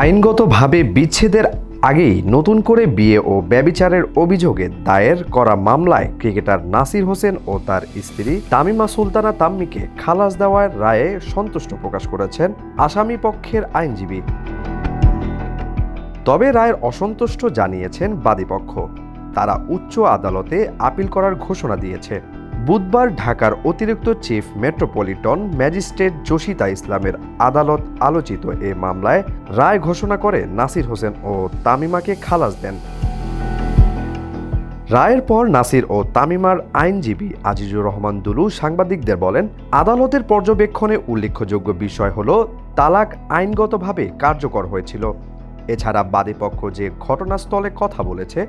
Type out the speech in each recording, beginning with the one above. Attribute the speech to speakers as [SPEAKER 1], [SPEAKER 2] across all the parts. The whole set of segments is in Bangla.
[SPEAKER 1] আইনগতভাবে বিচ্ছেদের আগেই নতুন করে বিয়ে ও ব্যভিচারের অভিযোগে দায়ের করা মামলায় ক্রিকেটার নাসির হোসেন ও তার স্ত্রী তামিমা সুলতানা তাম্মিকে খালাস দেওয়ার রায়ে সন্তুষ্ট প্রকাশ করেছেন আসামি পক্ষের আইনজীবী। তবে রায়ের অসন্তুষ্ট জানিয়েছেন বাদীপক্ষ। তারা উচ্চ আদালতে আপিল করার ঘোষণা দিয়েছে। বুধবার ঢাকার অতিরিক্ত চিফ মেট্রোপলিটন ম্যাজিস্ট্রেট জসিতা ইসলামের আদালত আলোচিত এ মামলায় রায় ঘোষণা করে নাসির হোসেন ও তামিমাকে খালাস দেন। রায়ের পর নাসির ও তামিমার আইনজীবী আজিজুর রহমান দুলু সাংবাদিকদের বলেন, আদালতের পর্যবেক্ষণে উল্লেখযোগ্য বিষয় হল তালাক আইনগতভাবে কার্যকর হয়েছিল। এছাড়া বাদীপক্ষ যে ঘটনাস্থলে কথা বলেছে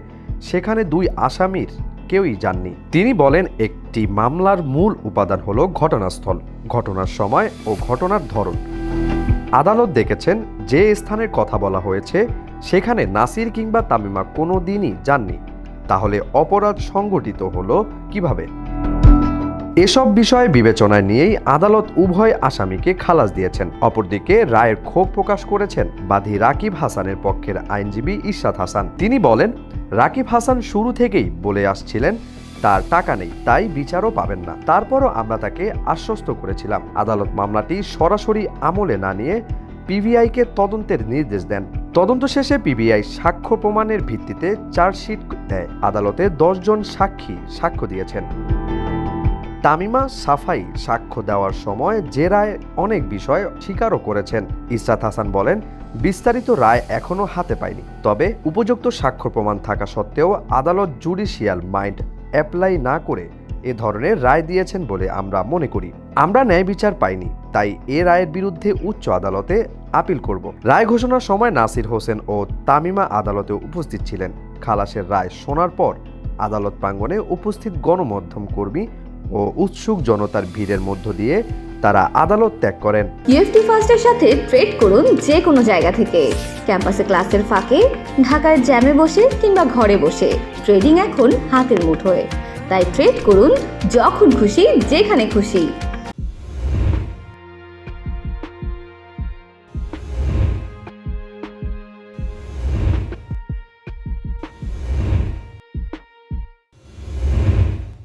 [SPEAKER 1] সেখানে দুই আসামির কেউই যাননি। তিনি বলেন, একটি মামলার মূল উপাদান হলো ঘটনাস্থল, ঘটনার সময় ও ঘটনার ধরন। আদালত দেখেছেন যে স্থানের কথা বলা হয়েছে সেখানে নাসির কিংবা তামিমা কোনো দিনই যাননি। তাহলে অপরাধ সংঘটিত হলো কিভাবে? এসব বিষয় বিবেচনায় নিয়েই আদালত উভয় আসামিকে খালাস দিয়েছেন। অপরদিকে রায়ের ক্ষোভ প্রকাশ করেছেন বাদী রাকিব হাসানের পক্ষের আইনজীবী ইরশাদ হাসান। তিনি বলেন, রাকিব হাসান শুরু থেকেই বলে আসছিলেন তার টাকা নেই, তাই বিচারও পাবেন না। তারপরও আমরা তাকে আশ্বস্ত করেছিলাম। আদালত মামলাটি সরাসরি আমলে না নিয়ে পিবিআইকে তদন্তের নির্দেশ দেন। তদন্ত শেষে পিবিআই সাক্ষ্য প্রমাণের ভিত্তিতে চার্জশিট দেয়। আদালতে 10 জন সাক্ষী সাক্ষ্য দিয়েছেন। তামিমা সাফাই সাক্ষ্য দেওয়ার সময় যে রায় অনেক বিষয় স্বীকারও করেছেন। ইরশাদ হাসান বলেন, বিস্তারিত রায় এখনো হাতে পায়নি, তবে উপযুক্ত সাক্ষ্য প্রমাণ থাকা সত্ত্বেও আদালত জুডিশিয়াল মাইন্ড অ্যাপ্লাই না করে এ ধরনের রায় দিয়েছেন বলে আমরা মনে করি। আমরা ন্যায় বিচার পাইনি, তাই এ রায়ের বিরুদ্ধে উচ্চ আদালতে আপিল করব। রায় ঘোষণার সময় নাসির হোসেন ও তামিমা আদালতে উপস্থিত ছিলেন। খালাসের রায় শোনার পর আদালত প্রাঙ্গণে উপস্থিত গণমাধ্যম কর্মী ও উৎসুক জনতার ভিড়ের মধ্য দিয়ে তারা আদালত ত্যাগ করেন।
[SPEAKER 2] ইউএফটি ফার্স্টের সাথে ট্রেড করুন যে কোনো জায়গা থেকে। ক্যাম্পাসে ক্লাসের ফাঁকে, ঢাকার জ্যামে বসে কিংবা ঘরে বসে ট্রেডিং এখন হাতের মুঠোয়। তাই ট্রেড করুন যখন খুশি, যেখানে খুশি।